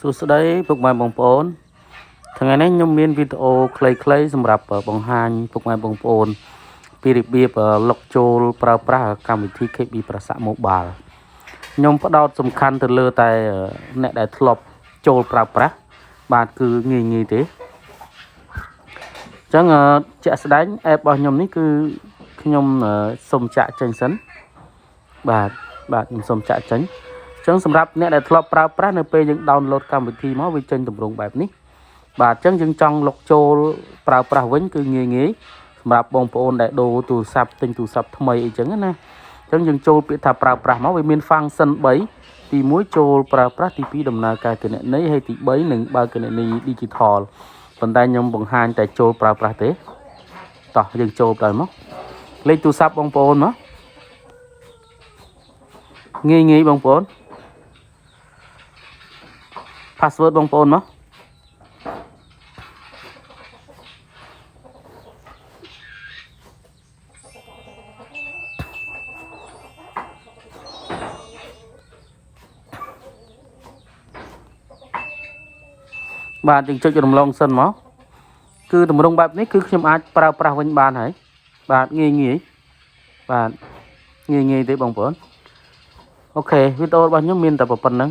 សួស្តីពុកម៉ែបងប្អូនថ្ងៃនេះខ្ញុំមានវីដេអូខ្លីៗសម្រាប់បង្ហាញពុកម៉ែបងប្អូនពីរបៀបលុកចូលប្រើប្រាស់កម្មវិធី KB ប្រសាក់ Mobile ខ្ញុំផ្ដោតសំខាន់ទៅលើតែអ្នកដែលធ្លាប់ចូលប្រើប្រាស់បាទគឺងាយទេអញ្ចឹងជាក់ស្ដែង app របស់ខ្ញុំនេះគឺខ្ញុំសុំចាក់ចេញសិនបាទខ្ញុំសុំចាក់ចេញអញ្ចឹងសម្រាប់អ្នកដែលធ្លាប់ប្រើប្រាស់នៅពេលយើង download កម្មវិធីមកវាចេញទម្រង់បែបនេះបាទអញ្ចឹងយើងចង់លុកចូលប្រើប្រាស់វិញគឺងាយសម្រាប់បងប្អូនដែលដូរទូរស័ព្ទទិញទូរស័ព្ទថ្មីអីចឹងណាអញ្ចឹងយើងចូលពាក្យថាប្រើប្រាស់មកវាមាន function 3ទី1ចូលប្រើប្រាស់ទី2ដំណើរការគណនីហើយទី3នឹងបើកគណនី digital ប៉ុន្តែខ្ញុំបង្ហាញតែចូលប្រើប្រាស់ទេតោះយើងចូលទៅមកលេខទូរស័ព្ទបងប្អូនមកងាយបងប្អូន password បងប្អូនមកបាទយើងចុចរំលងសិនមកគឺតម្រង់បែបនេះគឺខ្ញុំអាចប្រើប្រាស់វិញបានហើយបាទងាយបាទងាយទេបងប្អូនអូខេវីដេអូរបស់ខ្ញុំមានតែប៉ុណ្្នឹង